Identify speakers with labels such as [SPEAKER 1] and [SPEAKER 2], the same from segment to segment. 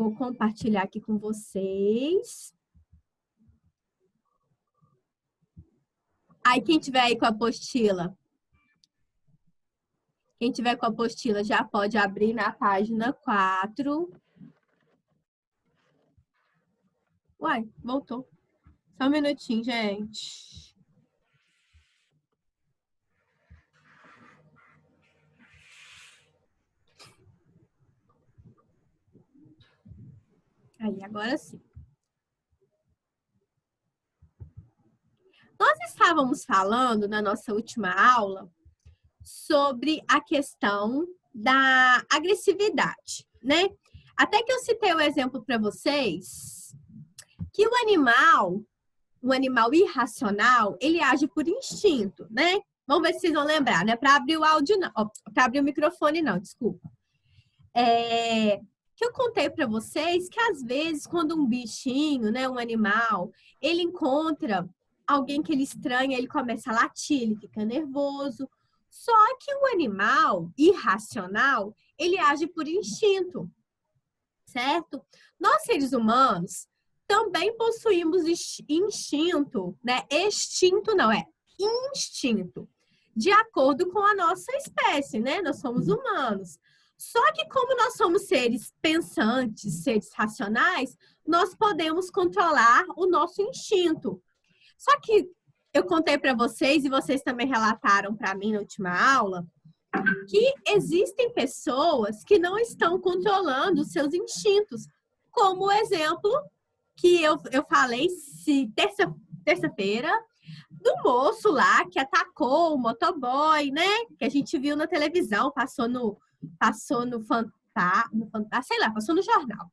[SPEAKER 1] Vou compartilhar aqui com vocês. Aí, quem tiver aí com a apostila, já pode abrir na página 4. Uai, voltou. Só um minutinho, gente. Aí, agora sim. Nós estávamos falando na nossa última aula sobre a questão da agressividade, né? Até que eu citei o exemplo para vocês que o animal irracional, ele age por instinto, né? Vamos ver se vocês vão lembrar, né? Para abrir o áudio, não. Para abrir o microfone, não, desculpa. Que eu contei para vocês que às vezes quando um bichinho, né, um animal, ele encontra alguém que ele estranha, ele começa a latir, ele fica nervoso. Só que o animal irracional, ele age por instinto, certo? Nós, seres humanos, também possuímos instinto, né? Extinto não, é instinto, de acordo com a nossa espécie, né? Nós somos humanos. Só que como nós somos seres pensantes, seres racionais, nós podemos controlar o nosso instinto. Só que eu contei para vocês, e vocês também relataram para mim na última aula, que existem pessoas que não estão controlando os seus instintos. Como o exemplo que eu falei terça-feira, do moço lá que atacou o motoboy, né? Que a gente viu na televisão, passou no passou no jornal.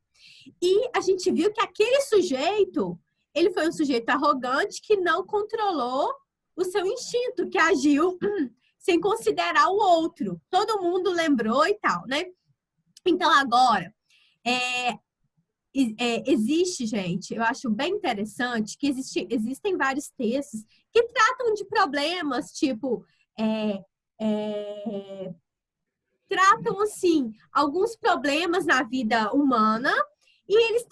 [SPEAKER 1] E a gente viu que aquele sujeito, ele foi um sujeito arrogante que não controlou o seu instinto, que agiu sem considerar o outro. Todo mundo lembrou e tal, né? Então, agora, existe, gente, eu acho bem interessante que existem vários textos que tratam de problemas, tipo, tratam, assim, alguns problemas na vida humana e eles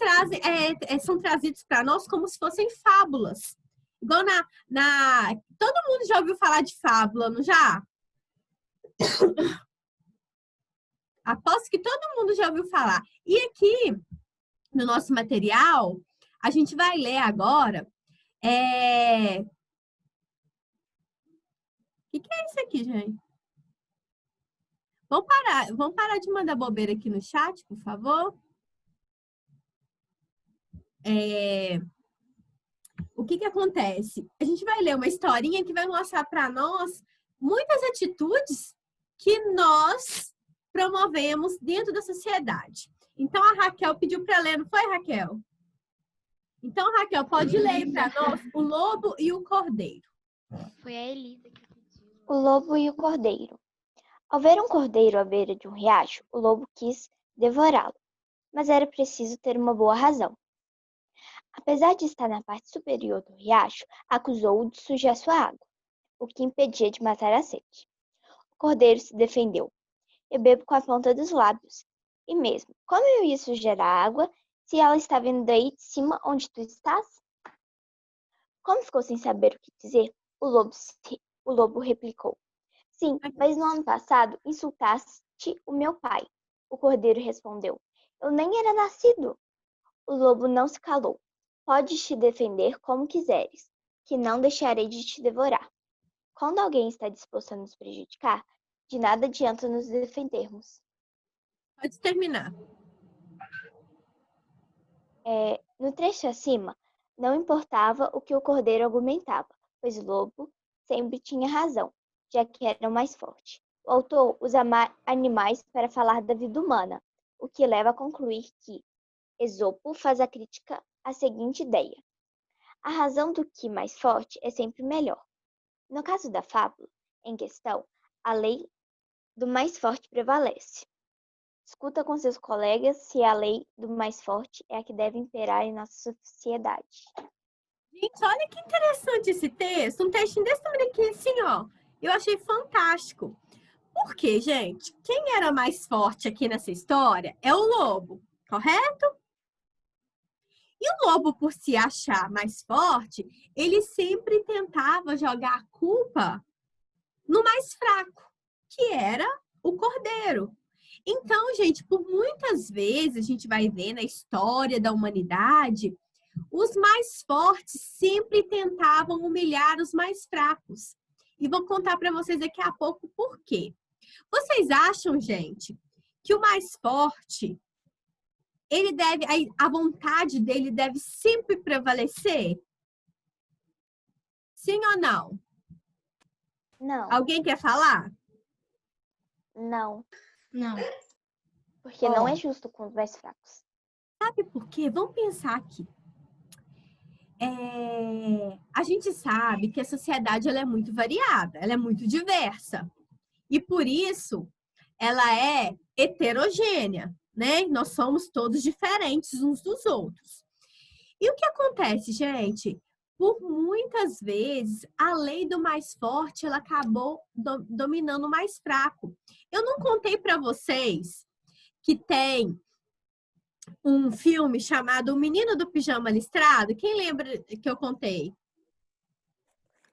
[SPEAKER 1] são trazidos para nós como se fossem fábulas. Igual todo mundo já ouviu falar de fábula, não já? Aposto que todo mundo já ouviu falar. E aqui, no nosso material, a gente vai ler agora. O que é isso aqui, gente? Vamos parar de mandar bobeira aqui no chat, por favor. O que acontece? A gente vai ler uma historinha que vai mostrar para nós muitas atitudes que nós promovemos dentro da sociedade. Então, a Raquel pediu para ler, não foi, Raquel? Então, Raquel, pode ler para nós O Lobo e o Cordeiro.
[SPEAKER 2] Foi a Elisa que pediu.
[SPEAKER 3] O Lobo e o Cordeiro. Ao ver um cordeiro à beira de um riacho, o lobo quis devorá-lo, mas era preciso ter uma boa razão. Apesar de estar na parte superior do riacho, acusou-o de sujar sua água, o que impedia de matar a sede. O cordeiro se defendeu. Eu bebo com a ponta dos lábios. E mesmo, como eu ia sujar a água se ela está vindo daí de cima onde tu estás? Como ficou sem saber o que dizer, o lobo replicou. Sim, mas no ano passado insultaste o meu pai. O cordeiro respondeu. Eu nem era nascido. O lobo não se calou. Podes te defender como quiseres, que não deixarei de te devorar. Quando alguém está disposto a nos prejudicar, de nada adianta nos defendermos.
[SPEAKER 1] Pode terminar.
[SPEAKER 3] No trecho acima, não importava o que o cordeiro argumentava, pois o lobo sempre tinha razão, já que era o mais forte. O autor usa animais para falar da vida humana, o que leva a concluir que Esopo faz a crítica à seguinte ideia. A razão do que mais forte é sempre melhor. No caso da fábula em questão, a lei do mais forte prevalece. Discuta com seus colegas se a lei do mais forte é a que deve imperar em nossa sociedade.
[SPEAKER 1] Gente, olha que interessante esse texto. Um textinho desse tamanho aqui, assim, ó. Eu achei fantástico. Por quê, gente? Quem era mais forte aqui nessa história é o lobo, correto? E o lobo, por se achar mais forte, ele sempre tentava jogar a culpa no mais fraco, que era o cordeiro. Então, gente, por muitas vezes a gente vai ver na história da humanidade, os mais fortes sempre tentavam humilhar os mais fracos. E vou contar para vocês daqui a pouco por quê. Vocês acham, gente, que o mais forte, ele deve, a vontade dele deve sempre prevalecer? Sim ou não?
[SPEAKER 3] Não,
[SPEAKER 1] Alguém quer falar?
[SPEAKER 3] não.
[SPEAKER 2] Não.
[SPEAKER 3] Porque não é justo com os mais fracos.
[SPEAKER 1] Sabe por quê? Vamos pensar aqui. A gente sabe que a sociedade ela é muito variada, ela é muito diversa. E por isso, ela é heterogênea, né? Nós somos todos diferentes uns dos outros. E o que acontece, gente? Por muitas vezes, a lei do mais forte, ela acabou dominando o mais fraco. Eu não contei para vocês que tem um filme chamado O Menino do Pijama Listrado? Quem lembra que eu contei?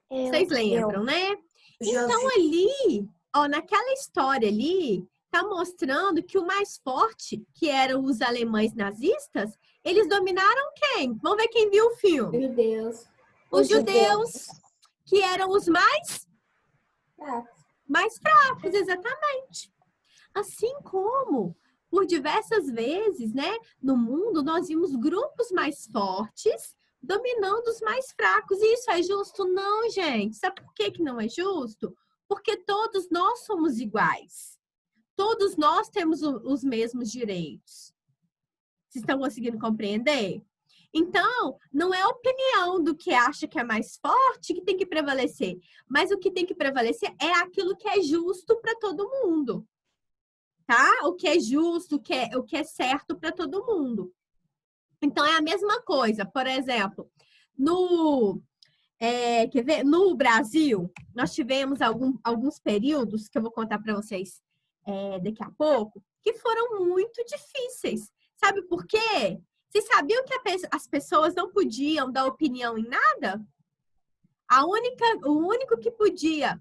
[SPEAKER 1] Vocês lembram, né? Então, ali, ó, naquela história ali, tá mostrando que o mais forte, que eram os alemães nazistas, eles dominaram quem? Vamos ver quem viu o filme.
[SPEAKER 4] Judeus.
[SPEAKER 1] Os judeus, que eram os mais fracos, exatamente. Assim como, por diversas vezes, né, no mundo, nós vimos grupos mais fortes dominando os mais fracos. E isso é justo? Não, gente. Sabe por que não é justo? Porque todos nós somos iguais. Todos nós temos os mesmos direitos. Vocês estão conseguindo compreender? Então, não é a opinião do que acha que é mais forte que tem que prevalecer, mas o que tem que prevalecer é aquilo que é justo para todo mundo, tá? O que é justo, o que é certo para todo mundo. Então, é a mesma coisa. Por exemplo, quer ver? No Brasil, nós tivemos alguns períodos, que eu vou contar para vocês daqui a pouco, que foram muito difíceis. Sabe por quê? Vocês sabiam que as pessoas não podiam dar opinião em nada? O único que podia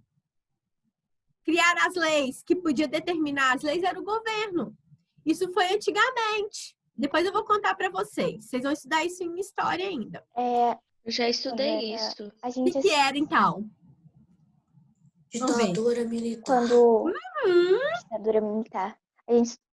[SPEAKER 1] criar as leis, que podia determinar as leis, era o governo. Isso foi antigamente. Depois eu vou contar para vocês. Vocês vão estudar isso em história ainda.
[SPEAKER 2] Eu já estudei isso.
[SPEAKER 3] A
[SPEAKER 1] O
[SPEAKER 3] gente
[SPEAKER 1] que era, então?
[SPEAKER 4] Ditadura militar.
[SPEAKER 3] Quando ditadura militar, a gente estudou.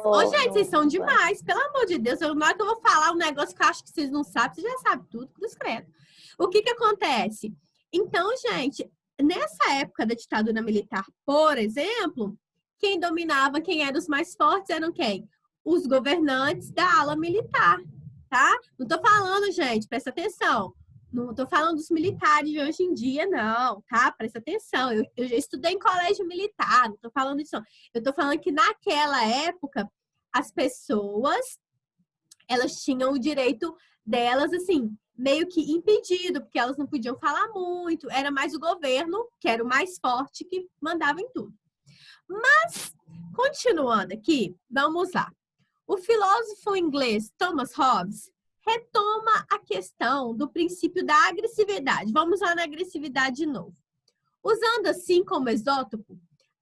[SPEAKER 1] Ô, gente, vocês são demais, pelo amor de Deus. Na hora que eu vou falar um negócio que eu acho que vocês não sabem, vocês já sabem tudo, cruz credo. O que acontece? Então, gente, nessa época da ditadura militar, por exemplo, quem dominava, quem eram os mais fortes eram quem? Os governantes da ala militar, tá? Não tô falando, gente, presta atenção. Não tô falando dos militares de hoje em dia, não, tá? Presta atenção. Eu já estudei em colégio militar, não tô falando disso, não. Eu tô falando que naquela época, as pessoas, elas tinham o direito delas, assim, meio que impedido, porque elas não podiam falar muito. Era mais o governo, que era o mais forte, que mandava em tudo. Mas, continuando aqui, vamos lá. O filósofo inglês Thomas Hobbes retoma a questão do princípio da agressividade. Vamos lá na agressividade de novo. Usando assim como isótopo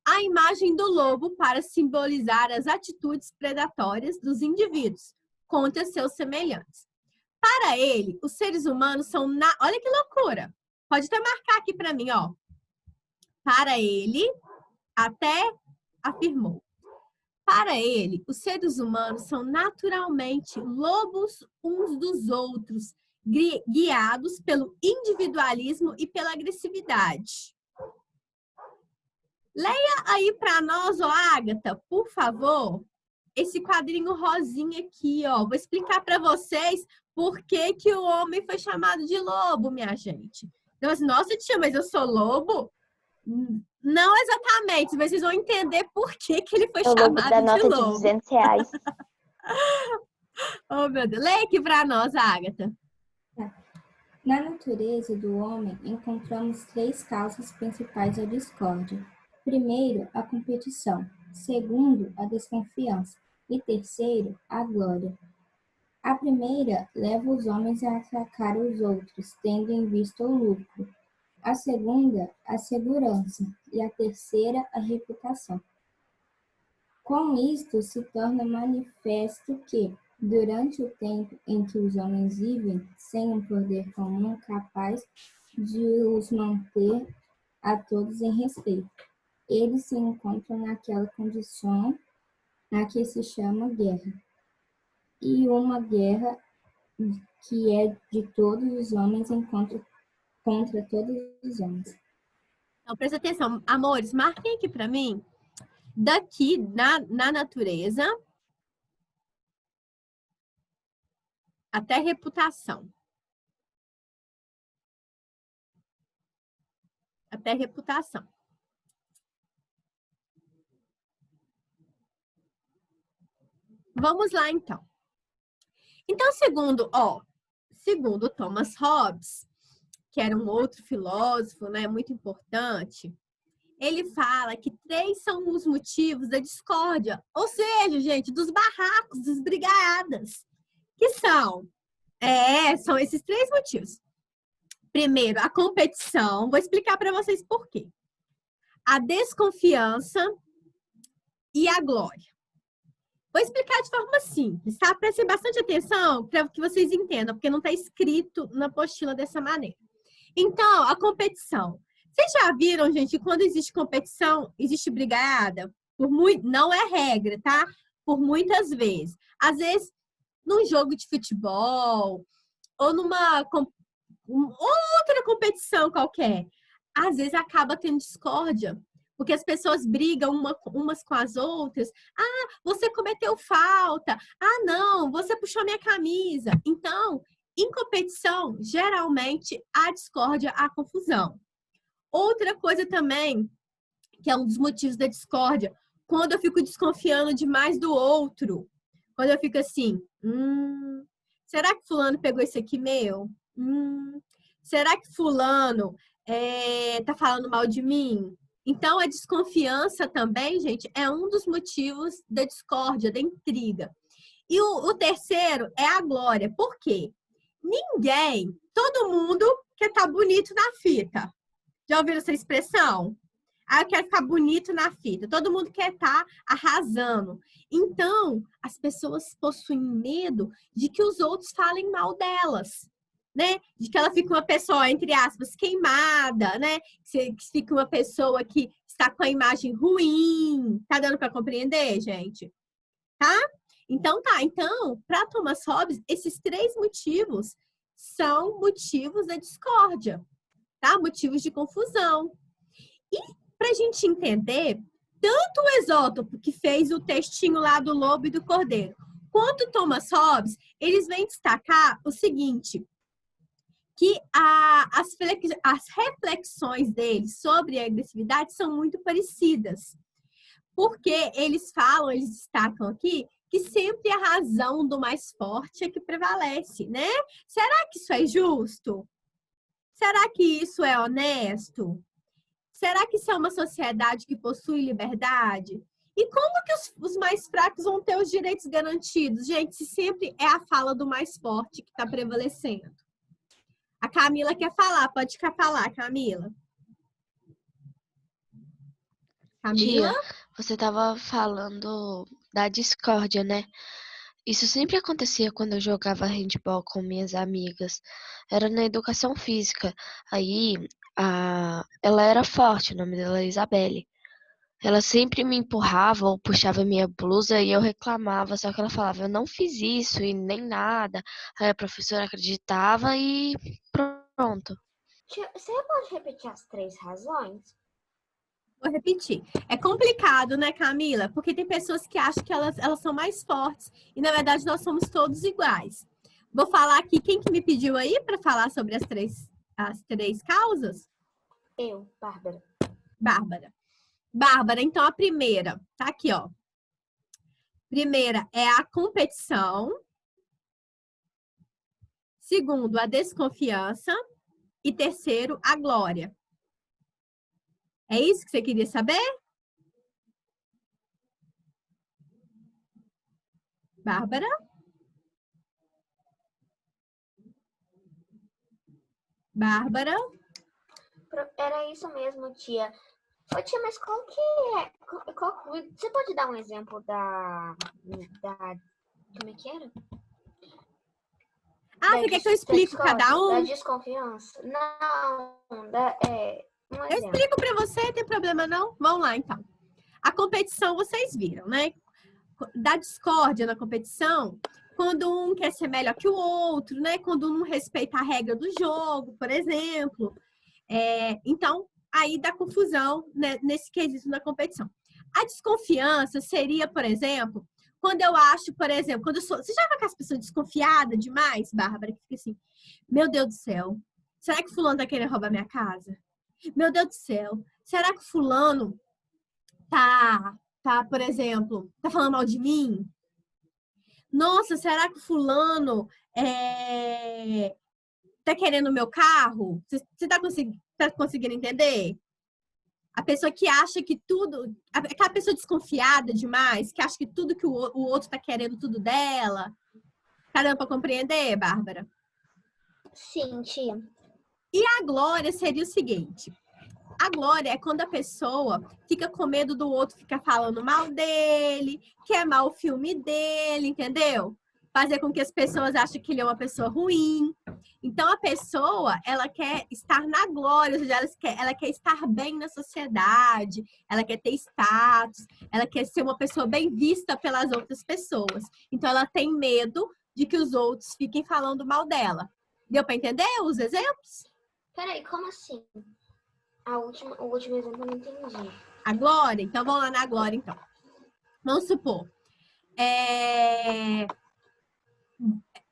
[SPEAKER 1] a imagem do lobo para simbolizar as atitudes predatórias dos indivíduos contra seus semelhantes. Para ele, os seres humanos são... Olha que loucura! Pode até marcar aqui para mim, ó. Para ele, até afirmou. Para ele, os seres humanos são naturalmente lobos uns dos outros, guiados pelo individualismo e pela agressividade. Leia aí para nós, ó, Agatha, por favor, esse quadrinho rosinha aqui, ó. Vou explicar para vocês por que que o homem foi chamado de lobo, minha gente. Então, assim, nossa, tia, mas eu sou lobo? Não exatamente, mas vocês vão entender por que que ele foi chamado
[SPEAKER 3] da
[SPEAKER 1] de
[SPEAKER 3] nota
[SPEAKER 1] lobo.
[SPEAKER 3] de R$ 200.
[SPEAKER 1] Oh, meu Deus. Leia aqui para nós, Agatha.
[SPEAKER 4] Na natureza do homem, encontramos 3 causas principais da discórdia. Primeiro, a competição. Segundo, a desconfiança. E terceiro, a glória. A primeira leva os homens a atacar os outros, tendo em vista o lucro. A segunda, a segurança. E a terceira, a reputação. Com isto, se torna manifesto que, durante o tempo em que os homens vivem sem um poder comum capaz de os manter a todos em respeito, eles se encontram naquela condição a que se chama guerra. E uma guerra que é de todos os homens contra todos os homens.
[SPEAKER 1] Então, presta atenção. Amores, marquem aqui para mim. Daqui, na natureza, até reputação. Até reputação. Vamos lá, então. Então, segundo Thomas Hobbes, que era um outro filósofo, né, muito importante, ele fala que 3 são os motivos da discórdia. Ou seja, gente, dos barracos, das brigadas. Que são esses 3 motivos. Primeiro, a competição. Vou explicar para vocês por quê. A desconfiança e a glória. Vou explicar de forma simples, tá? Prestem bastante atenção para que vocês entendam, porque não está escrito na apostila dessa maneira. Então, a competição. Vocês já viram, gente, quando existe competição, existe brigada? Não é regra, tá? Por muitas vezes. Às vezes, num jogo de futebol, ou numa outra competição qualquer, às vezes acaba tendo discórdia. Porque as pessoas brigam umas com as outras. Ah, você cometeu falta. Ah, não, você puxou minha camisa. Então, em competição, geralmente, há discórdia, há confusão. Outra coisa também, que é um dos motivos da discórdia, quando eu fico desconfiando demais do outro. Quando eu fico assim, será que fulano pegou esse aqui meu? Será que fulano tá falando mal de mim? Então, a desconfiança também, gente, é um dos motivos da discórdia, da intriga. E o terceiro é a glória. Por quê? Todo mundo quer estar bonito na fita. Já ouviram essa expressão? Ah, eu quero ficar bonito na fita. Todo mundo quer estar arrasando. Então, as pessoas possuem medo de que os outros falem mal delas, né? De que ela fique uma pessoa, entre aspas, queimada, né? Que fique uma pessoa que está com a imagem ruim. Tá dando para compreender, gente? Tá? Então, tá. Então, para Thomas Hobbes, esses 3 motivos são motivos da discórdia, tá? Motivos de confusão. E para a gente entender, tanto o Esótopo, que fez o textinho lá do lobo e do cordeiro, quanto o Thomas Hobbes, eles vêm destacar o seguinte, que as reflexões deles sobre a agressividade são muito parecidas. Porque eles destacam aqui que sempre a razão do mais forte é que prevalece, né? Será que isso é justo? Será que isso é honesto? Será que isso é uma sociedade que possui liberdade? E como que os mais fracos vão ter os direitos garantidos? Gente, se sempre é a fala do mais forte que está prevalecendo. A Camila quer falar, pode falar, Camila. Camila?
[SPEAKER 2] Tia, você estava falando da discórdia, né? Isso sempre acontecia quando eu jogava handball com minhas amigas. Era na educação física. Aí, ela era forte, o nome dela é Isabelle. Ela sempre me empurrava ou puxava minha blusa e eu reclamava, só que ela falava, eu não fiz isso e nem nada. Aí a professora acreditava e pronto.
[SPEAKER 3] Tia, você pode repetir as 3 razões?
[SPEAKER 1] Vou repetir. É complicado, né, Camila? Porque tem pessoas que acham que elas são mais fortes. E, na verdade, nós somos todos iguais. Vou falar aqui, quem que me pediu aí para falar sobre as três causas?
[SPEAKER 3] Eu, Bárbara.
[SPEAKER 1] Bárbara, então a primeira, tá aqui, ó. Primeira é a competição. Segundo, a desconfiança. E terceiro, a glória. É isso que você queria saber? Bárbara? Bárbara?
[SPEAKER 5] Era isso mesmo, tia. Ô, tia, mas qual que é? Você pode dar um exemplo como é que era?
[SPEAKER 1] Você quer que eu explique cada
[SPEAKER 5] Da
[SPEAKER 1] um?
[SPEAKER 5] desconfiança? Não, um
[SPEAKER 1] Eu
[SPEAKER 5] exemplo.
[SPEAKER 1] explico para você, não tem problema não? Vamos lá, então. A competição, vocês viram, né? Da discórdia na competição, quando um quer ser melhor que o outro, né? Quando um não respeita a regra do jogo, por exemplo. Então, aí dá confusão, né, nesse quesito na competição. A desconfiança seria, por exemplo, quando eu acho, por exemplo, quando eu sou... Você já viu aquelas pessoas desconfiadas demais, Bárbara? Que fica assim, meu Deus do céu, será que fulano tá querendo roubar minha casa? Meu Deus do céu, será que fulano por exemplo, tá falando mal de mim? Nossa, será que fulano tá querendo o meu carro? Você tá conseguindo entender? A pessoa que acha que tudo... Aquela pessoa desconfiada demais, que acha que tudo que o outro tá querendo, tudo dela. Tá dando pra compreender, Bárbara?
[SPEAKER 5] Sim, tia.
[SPEAKER 1] E a glória seria o seguinte. A glória é quando a pessoa fica com medo do outro ficar falando mal dele, quer mal o filme dele, entendeu? Fazer com que as pessoas achem que ele é uma pessoa ruim. Então, a pessoa, ela quer estar na glória, ou seja, ela quer estar bem na sociedade, ela quer ter status, ela quer ser uma pessoa bem vista pelas outras pessoas. Então, ela tem medo de que os outros fiquem falando mal dela. Deu para entender os exemplos?
[SPEAKER 5] Peraí, como assim? O último exemplo eu não entendi.
[SPEAKER 1] A glória? Então, vamos lá na glória, então. Vamos supor.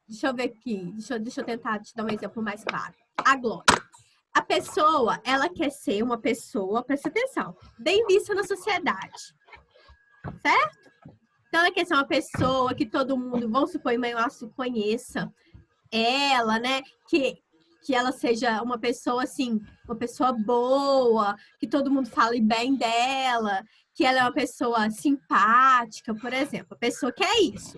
[SPEAKER 1] Deixa eu ver aqui. Deixa eu tentar te dar um exemplo mais claro. A glória. A pessoa, ela quer ser uma pessoa, presta atenção, bem vista na sociedade. Certo? Então, ela quer ser uma pessoa que todo mundo, vamos supor, mãe, conheça ela, né? Que ela seja uma pessoa, assim, uma pessoa boa, que todo mundo fale bem dela, que ela é uma pessoa simpática, por exemplo. A pessoa quer isso.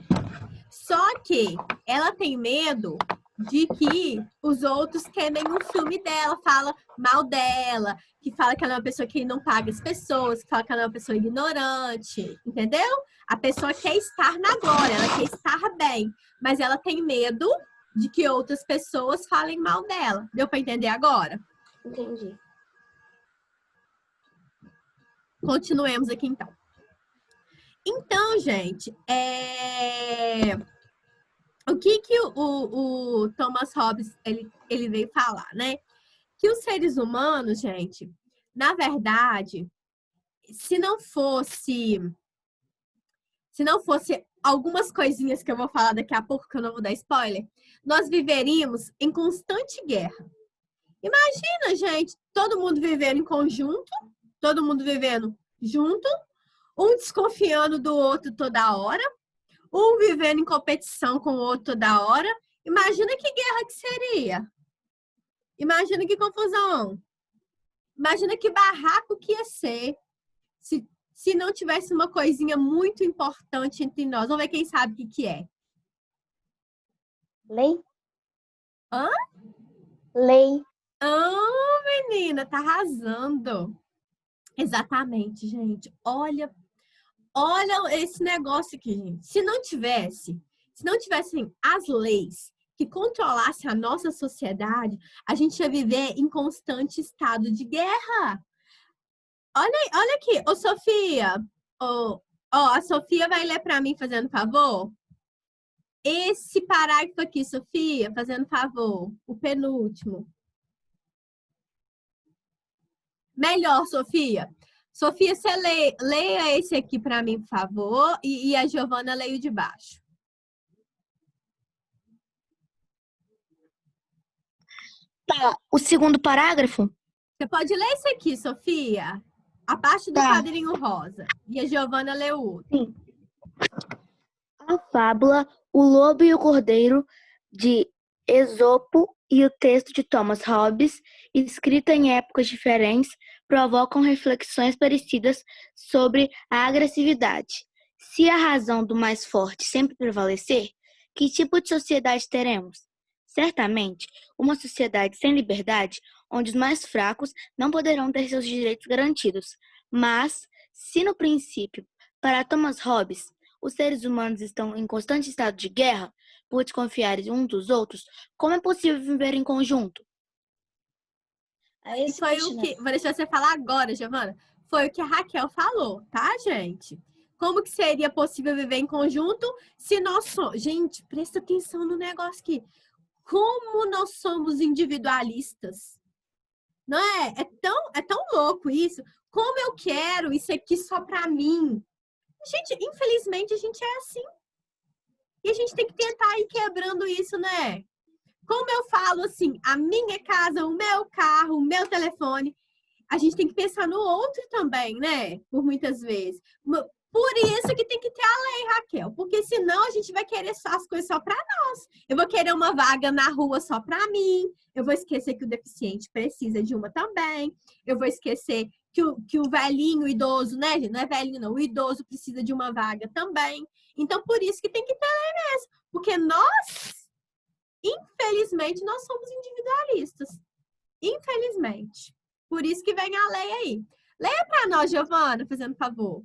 [SPEAKER 1] Só que ela tem medo de que os outros queimem um filme dela, fala mal dela, que fala que ela é uma pessoa que não paga as pessoas, que fala que ela é uma pessoa ignorante, entendeu? A pessoa quer estar na glória, ela quer estar bem, mas ela tem medo de que outras pessoas falem mal dela. Deu para entender agora?
[SPEAKER 5] Entendi.
[SPEAKER 1] Continuemos aqui, então. Então, gente, o que o Thomas Hobbes ele veio falar, né? Que os seres humanos, gente, na verdade, se não fosse algumas coisinhas que eu vou falar daqui a pouco, que eu não vou dar spoiler, nós viveríamos em constante guerra. Imagina, gente, todo mundo vivendo em conjunto, todo mundo vivendo junto, um desconfiando do outro toda hora, um vivendo em competição com o outro toda hora. Imagina que guerra que seria. Imagina que confusão. Imagina que barraco que ia ser se não tivesse uma coisinha muito importante entre nós. Vamos ver quem sabe o que é.
[SPEAKER 3] Lei?
[SPEAKER 1] Hã?
[SPEAKER 3] Lei.
[SPEAKER 1] Menina, tá arrasando. Exatamente, gente. Olha esse negócio aqui, gente. Se não tivessem as leis que controlassem a nossa sociedade, a gente ia viver em constante estado de guerra. Olha aqui, ô Sofia. A Sofia vai ler para mim, fazendo favor. Esse parágrafo aqui, Sofia, fazendo favor. O penúltimo. Melhor, Sofia. Sofia, você leia esse aqui para mim, por favor. E a Giovana leia o de baixo.
[SPEAKER 6] Tá, o segundo parágrafo?
[SPEAKER 1] Você pode ler esse aqui, Sofia? A parte do quadrinho rosa. E a Giovana lê o outro.
[SPEAKER 6] Sim. A fábula O Lobo e o Cordeiro, de Esopo, e o texto de Thomas Hobbes, escrita em épocas diferentes, provocam reflexões parecidas sobre a agressividade. Se a razão do mais forte sempre prevalecer, que tipo de sociedade teremos? Certamente, uma sociedade sem liberdade, onde os mais fracos não poderão ter seus direitos garantidos. Mas, se no princípio, para Thomas Hobbes, os seres humanos estão em constante estado de guerra, por desconfiarem uns dos outros, como é possível viver em conjunto?
[SPEAKER 3] A esse
[SPEAKER 1] Foi o que. Vou deixar você falar agora, Giovana. Foi o que a Raquel falou, tá, gente? Como que seria possível viver em conjunto se nós somos. Gente, presta atenção no negócio aqui. Como nós somos individualistas. Não é? É tão louco isso. Como eu quero isso aqui só pra mim. Gente, infelizmente a gente é assim. E a gente tem que tentar ir quebrando isso, né? Como eu falo assim, a minha casa, o meu carro, o meu telefone, a gente tem que pensar no outro também, né? Por muitas vezes. Por isso que tem que ter a lei, Raquel. Porque senão a gente vai querer as coisas só para nós. Eu vou querer uma vaga na rua só para mim. Eu vou esquecer que o deficiente precisa de uma também. Eu vou esquecer que o velhinho, o idoso, né? Não é velhinho, não. O idoso precisa de uma vaga também. Então, por isso que tem que ter lei mesmo. Porque infelizmente, nós somos individualistas. Infelizmente. Por isso que vem a lei aí. Leia para nós, Giovana, fazendo favor.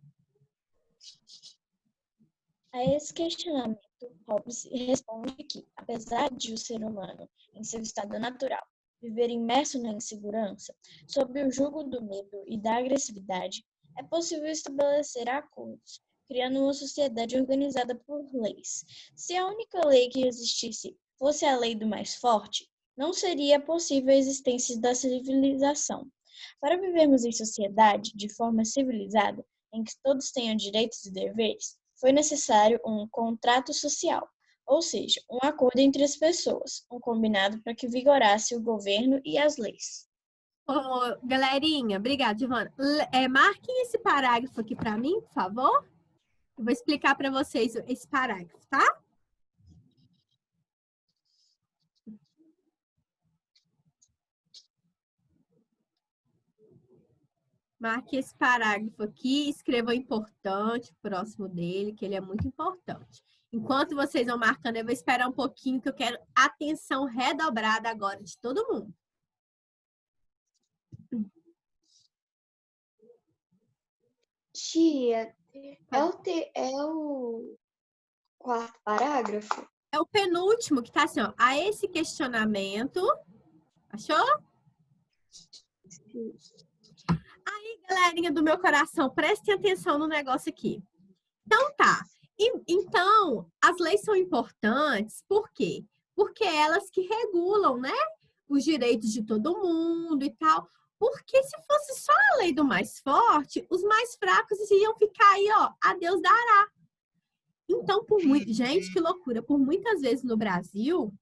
[SPEAKER 3] A esse questionamento, Hobbes responde que, apesar de o ser humano, em seu estado natural, viver imerso na insegurança, sob o jugo do medo e da agressividade, é possível estabelecer acordos, criando uma sociedade organizada por leis. Se a única lei que existisse fosse a lei do mais forte, não seria possível a existência da civilização. Para vivermos em sociedade de forma civilizada, em que todos tenham direitos e deveres, foi necessário um contrato social, ou seja, um acordo entre as pessoas, um combinado para que vigorasse o governo e as leis.
[SPEAKER 1] Galerinha, obrigada, Giovana. Marquem esse parágrafo aqui para mim, por favor. Eu vou explicar para vocês esse parágrafo, tá? Marque esse parágrafo aqui, escreva o importante próximo dele, que ele é muito importante. Enquanto vocês vão marcando, eu vou esperar um pouquinho, que eu quero atenção redobrada agora de todo mundo.
[SPEAKER 7] Tia, é o quarto parágrafo?
[SPEAKER 1] É o penúltimo, que tá assim, ó. A esse questionamento. Achou?
[SPEAKER 7] Sim.
[SPEAKER 1] Aí, galerinha do meu coração, prestem atenção no negócio aqui. Então, tá. Então, as leis são importantes, por quê? Porque elas que regulam, né? Os direitos de todo mundo e tal. Porque se fosse só a lei do mais forte, os mais fracos iam ficar aí, ó, a Deus dará. Então, gente, que loucura. Por muitas vezes no Brasil,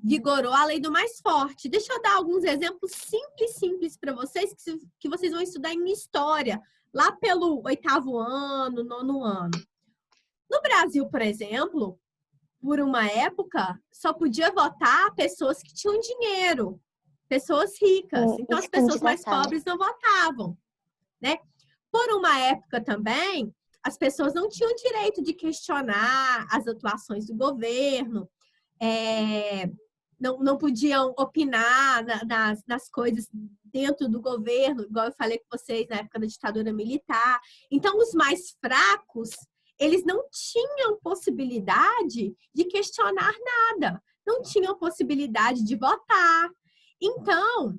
[SPEAKER 1] vigorou a lei do mais forte. Deixa eu dar alguns exemplos simples para vocês, que vocês vão estudar em história, lá pelo 8º ano, 9º ano. No Brasil, por exemplo, por uma época, só podia votar pessoas que tinham dinheiro, pessoas ricas. Então, as pessoas mais pobres não votavam, né? Por uma época também, as pessoas não tinham direito de questionar as atuações do governo, não podiam opinar nas coisas dentro do governo, igual eu falei com vocês na época da ditadura militar. Então, os mais fracos, eles não tinham possibilidade de questionar nada, não tinham possibilidade de votar. Então,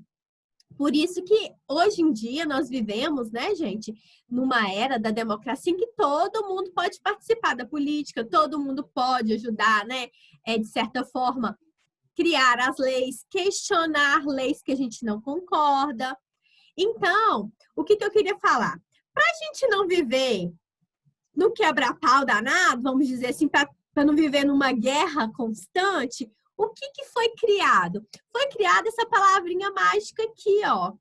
[SPEAKER 1] por isso que hoje em dia nós vivemos, né, gente, numa era da democracia em que todo mundo pode participar da política, todo mundo pode ajudar, né, de certa forma, criar as leis, questionar leis que a gente não concorda. Então, o que eu queria falar? Para a gente não viver no quebra-pau danado, vamos dizer assim, para não viver numa guerra constante, o que foi criado? Foi criada essa palavrinha mágica aqui, ó.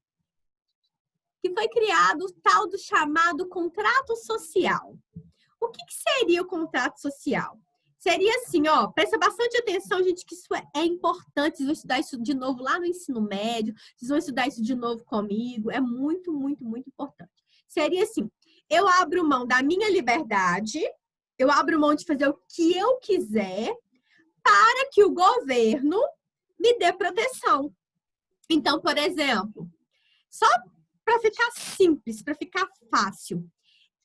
[SPEAKER 1] Que foi criado o tal do chamado contrato social. O que seria o contrato social? Seria assim, ó, presta bastante atenção, gente, que isso é importante. Vocês vão estudar isso de novo lá no ensino médio, vocês vão estudar isso de novo comigo. É muito, muito, muito importante. Seria assim, eu abro mão da minha liberdade, eu abro mão de fazer o que eu quiser para que o governo me dê proteção. Então, por exemplo, só para ficar simples, para ficar fácil,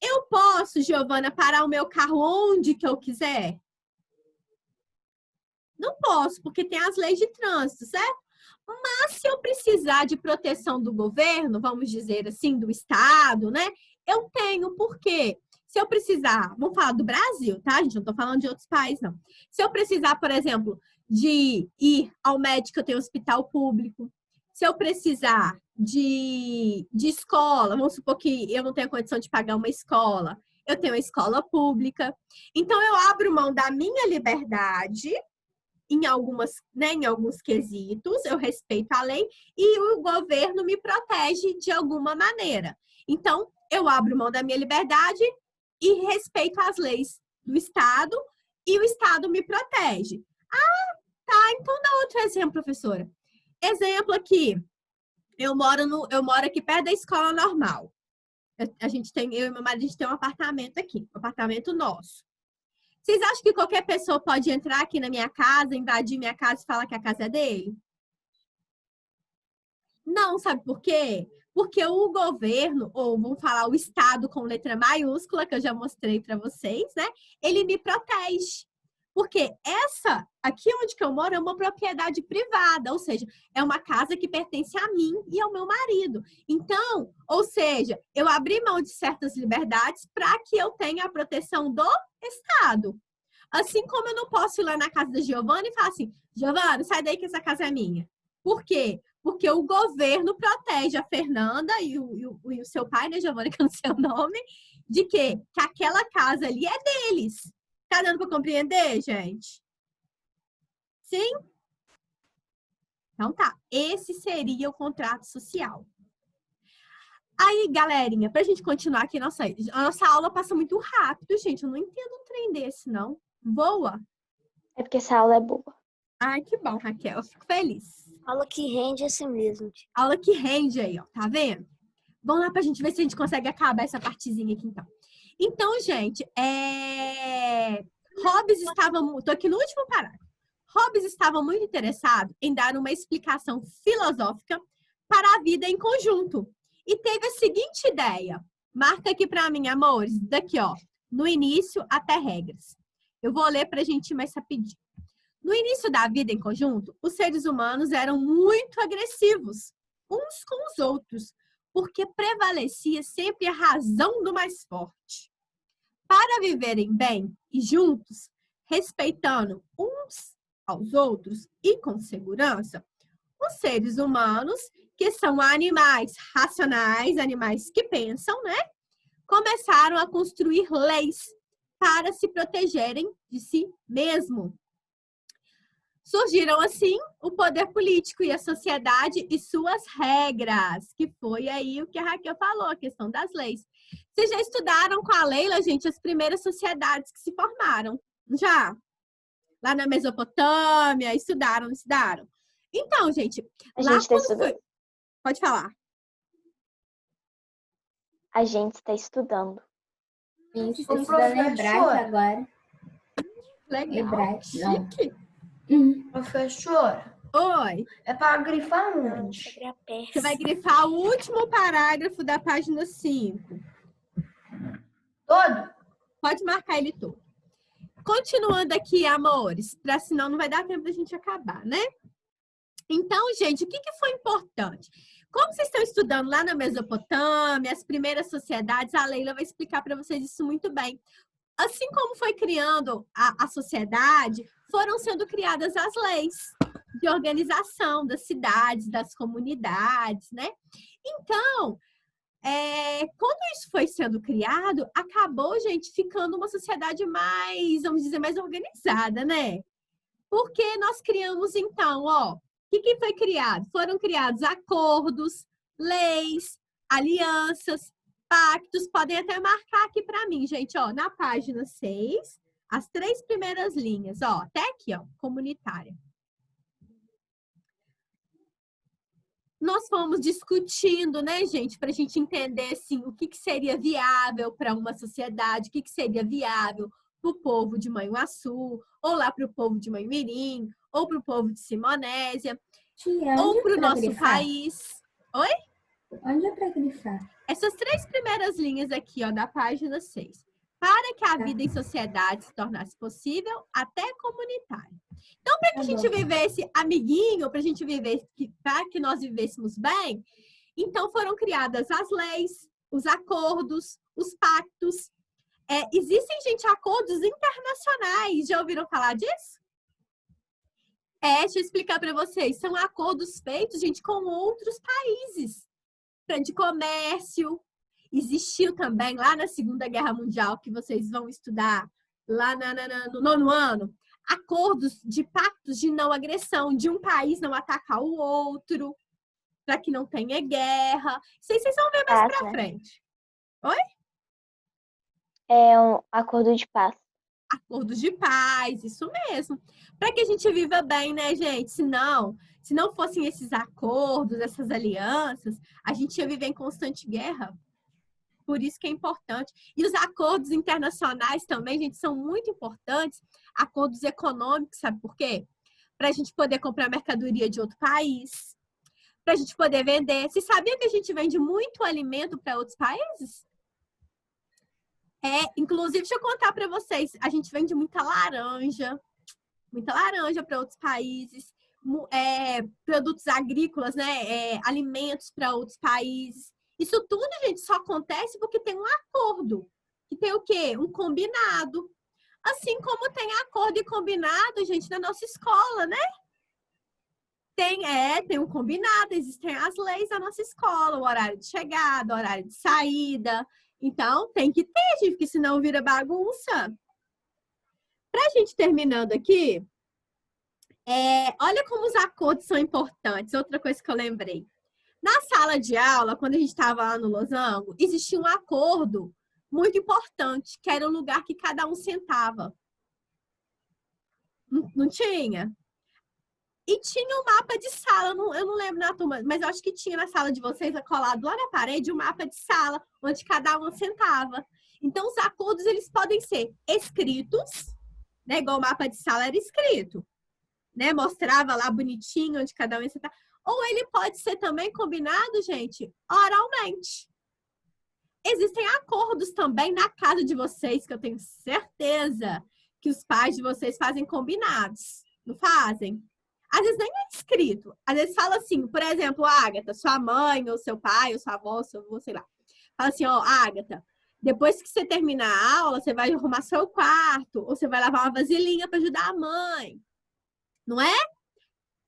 [SPEAKER 1] eu posso, Giovana, parar o meu carro onde que eu quiser? Não posso, porque tem as leis de trânsito, certo? Mas se eu precisar de proteção do governo, vamos dizer assim, do Estado, né? Eu tenho, por quê? Se eu precisar, vamos falar do Brasil, tá, gente? Não tô falando de outros países, não. Se eu precisar, por exemplo, de ir ao médico, eu tenho hospital público. Se eu precisar de escola, vamos supor que eu não tenho condição de pagar uma escola, eu tenho uma escola pública. Então, eu abro mão da minha liberdade em alguns quesitos, eu respeito a lei e o governo me protege de alguma maneira. Então, eu abro mão da minha liberdade e respeito as leis do Estado e o Estado me protege. Ah, tá. Então, dá outro exemplo, professora. Exemplo aqui. Eu moro aqui perto da escola normal. Eu e meu marido, a gente tem um apartamento aqui, um apartamento nosso. Vocês acham que qualquer pessoa pode entrar aqui na minha casa, invadir minha casa e falar que a casa é dele? Não, sabe por quê? Porque o governo, ou vamos falar o Estado com letra maiúscula, que eu já mostrei para vocês, né? Ele me protege. Porque essa, aqui onde que eu moro, é uma propriedade privada, ou seja, é uma casa que pertence a mim e ao meu marido. Então, ou seja, eu abri mão de certas liberdades para que eu tenha a proteção do Estado. Assim como eu não posso ir lá na casa da Giovana e falar assim, Giovana, sai daí que essa casa é minha. Por quê? Porque o governo protege a Fernanda e o seu pai, né, Giovana, que é o seu nome, de quê? Que aquela casa ali é deles. Tá dando para compreender, gente? Sim? Então tá. Esse seria o contrato social. Aí, galerinha, pra gente continuar aqui, a nossa aula passa muito rápido, gente. Eu não entendo um trem desse, não. Voa.
[SPEAKER 3] É porque essa aula é boa.
[SPEAKER 1] Ai, que bom, Raquel. Eu fico feliz.
[SPEAKER 8] Aula que rende assim mesmo.
[SPEAKER 1] Aula que rende aí, ó. Tá vendo? Vamos lá pra gente ver se a gente consegue acabar essa partezinha aqui, então. Então, gente, Hobbes estava... Tô aqui no último parágrafo. Hobbes estava muito interessado em dar uma explicação filosófica para a vida em conjunto. E teve a seguinte ideia. Marca aqui para mim, amores. Daqui, ó. No início, até regras. Eu vou ler pra gente ir mais rapidinho. No início da vida em conjunto, os seres humanos eram muito agressivos uns com os outros, porque prevalecia sempre a razão do mais forte. Para viverem bem e juntos, respeitando uns aos outros e com segurança, os seres humanos, que são animais racionais, animais que pensam, né? Começaram a construir leis para se protegerem de si mesmo. Surgiram, assim, o poder político e a sociedade e suas regras, que foi aí o que a Raquel falou, a questão das leis. Vocês já estudaram com a Leila, gente, as primeiras sociedades que se formaram? Já? Lá na Mesopotâmia, estudaram? Então, gente,
[SPEAKER 3] A gente tá estudando.
[SPEAKER 1] Pode falar.
[SPEAKER 3] A gente está estudando.
[SPEAKER 4] A gente está estudando hebraico agora.
[SPEAKER 1] Legal.
[SPEAKER 4] Hebraico, não.
[SPEAKER 1] Chique.
[SPEAKER 7] Professora,
[SPEAKER 1] Oi.
[SPEAKER 7] é para grifar onde?
[SPEAKER 1] Você vai grifar o último parágrafo da página 5.
[SPEAKER 7] Todo?
[SPEAKER 1] Pode marcar ele todo. Continuando aqui, amores, senão não vai dar tempo da gente acabar, né? Então, gente, o que foi importante? Como vocês estão estudando lá na Mesopotâmia, as primeiras sociedades, a Leila vai explicar para vocês isso muito bem. Assim como foi criando a sociedade, foram sendo criadas as leis de organização das cidades, das comunidades, né? Então, quando isso foi sendo criado, acabou, gente, ficando uma sociedade mais, vamos dizer, mais organizada, né? Porque nós criamos, então, ó, o que foi criado? Foram criados acordos, leis, alianças, pactos. Podem até marcar aqui para mim, gente, ó, na página 6, as 3 primeiras linhas, ó, até aqui, ó, comunitária. Nós fomos discutindo, né, gente, para a gente entender, assim, o que seria viável para uma sociedade, o que seria viável para o povo de Manhuaçu, ou lá para o povo de Manhumirim, ou para o povo de Simonésia,
[SPEAKER 4] Tia,
[SPEAKER 1] ou
[SPEAKER 4] onde
[SPEAKER 1] para
[SPEAKER 4] é
[SPEAKER 1] o
[SPEAKER 4] pra
[SPEAKER 1] nosso
[SPEAKER 4] grifar?
[SPEAKER 1] país. Oi?
[SPEAKER 4] Onde é pra grifar?
[SPEAKER 1] Essas 3 primeiras linhas aqui, ó, da página 6. Para que a
[SPEAKER 4] Tá.
[SPEAKER 1] vida em sociedade se tornasse possível, até comunitária. Então, para que
[SPEAKER 4] Tá
[SPEAKER 1] a gente
[SPEAKER 4] bom.
[SPEAKER 1] vivesse amiguinho, para a gente viver, para que nós vivêssemos bem, então foram criadas as leis, os acordos, os pactos. Existem, gente, acordos internacionais. Já ouviram falar disso? Deixa eu explicar para vocês. São acordos feitos, gente, com outros países. De comércio. Existiu também lá na Segunda Guerra Mundial, que vocês vão estudar lá no 9º ano, acordos de pactos de não agressão, de um país não atacar o outro, para que não tenha guerra. Isso aí vocês vão ver mais para frente. Oi?
[SPEAKER 3] É um acordo de paz.
[SPEAKER 1] Acordos de paz, isso mesmo. Para que a gente viva bem, né, gente? Se não fossem esses acordos, essas alianças, a gente ia viver em constante guerra. Por isso que é importante. E os acordos internacionais também, gente, são muito importantes. Acordos econômicos, sabe por quê? Para a gente poder comprar mercadoria de outro país, para a gente poder vender. Você sabia que a gente vende muito alimento para outros países? Inclusive, deixa eu contar para vocês, a gente vende muita laranja para outros países, produtos agrícolas, né? Alimentos para outros países. Isso tudo, gente, só acontece porque tem um acordo. Que tem o quê? Um combinado. Assim como tem acordo e combinado, gente, na nossa escola, né? Tem um combinado, existem as leis da nossa escola, o horário de chegada, o horário de saída. Então, tem que ter, gente, porque senão vira bagunça. Pra gente terminando aqui, olha como os acordos são importantes. Outra coisa que eu lembrei. Na sala de aula, quando a gente estava lá no losango, existia um acordo muito importante, que era o lugar que cada um sentava. Não tinha? E tinha um mapa de sala, eu não lembro na turma, mas eu acho que tinha na sala de vocês, colado lá na parede, um mapa de sala, onde cada um sentava. Então, os acordos, eles podem ser escritos, né? Igual o mapa de sala era escrito, né? Mostrava lá bonitinho onde cada um ia sentar. Ou ele pode ser também combinado, gente, oralmente. Existem acordos também na casa de vocês, que eu tenho certeza que os pais de vocês fazem combinados. Não fazem? Às vezes nem é escrito. Às vezes fala assim, por exemplo, Ágata, sua mãe, ou seu pai, ou sua avó, seu avô, sei lá. Fala assim, ó, Ágata, depois que você terminar a aula, você vai arrumar seu quarto, ou você vai lavar uma vasilhinha para ajudar a mãe. Não é?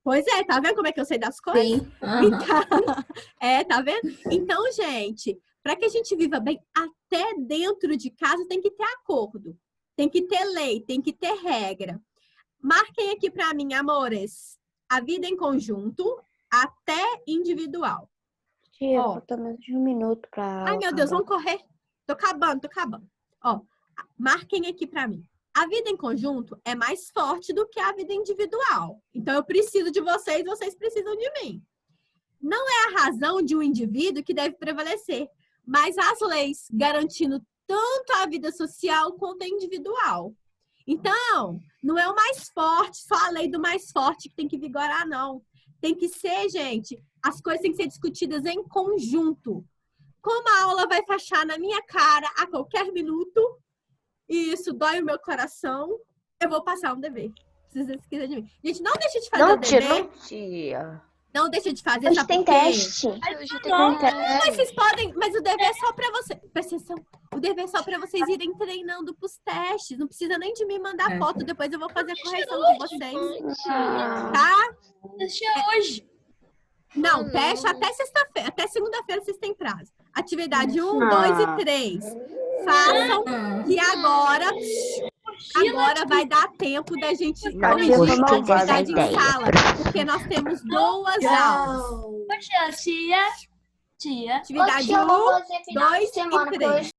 [SPEAKER 1] Pois é, tá vendo como é que eu sei das coisas?
[SPEAKER 4] Sim.
[SPEAKER 1] Então, tá vendo? Então, gente, para que a gente viva bem, até dentro de casa tem que ter acordo. Tem que ter lei, tem que ter regra. Marquem aqui para mim, amores. A vida em conjunto, até individual.
[SPEAKER 6] Tia, falta menos de 1 minuto pra...
[SPEAKER 1] Ai, meu Deus, vamos correr. Tô acabando. Ó, marquem aqui para mim. A vida em conjunto é mais forte do que a vida individual. Então, eu preciso de vocês, vocês precisam de mim. Não é a razão de um indivíduo que deve prevalecer, mas as leis garantindo tanto a vida social quanto a individual. Então, não é o mais forte, só a lei do mais forte que tem que vigorar, não. Tem que ser, gente, as coisas têm que ser discutidas em conjunto. Como a aula vai fechar na minha cara a qualquer minuto, e isso dói o meu coração, eu vou passar um dever. Se vocês quiserem de mim. Gente, não deixa de fazer o dever.
[SPEAKER 6] Tia.
[SPEAKER 1] Não deixa de fazer,
[SPEAKER 3] Hoje
[SPEAKER 1] sabe
[SPEAKER 3] tem
[SPEAKER 1] por quê?
[SPEAKER 3] teste.
[SPEAKER 1] Mas vocês podem, mas o dever é só pra você. Presta atenção. O dever é só pra vocês irem treinando pros testes. Não precisa nem de me mandar foto. Depois eu vou fazer a correção de vocês. Tá?
[SPEAKER 7] Teste hoje.
[SPEAKER 1] Não, teste até sexta-feira. Até segunda-feira vocês têm prazo. Atividade 1, 2 e 3. Façam. E agora vai dar tempo da gente corrigir a atividade em sala. Porque nós temos 2 aulas.
[SPEAKER 7] Tia.
[SPEAKER 1] Atividade
[SPEAKER 5] Tia, eu vou
[SPEAKER 1] 1,
[SPEAKER 5] fazer final de
[SPEAKER 1] 2
[SPEAKER 5] semana,
[SPEAKER 1] e
[SPEAKER 5] porque
[SPEAKER 1] 3.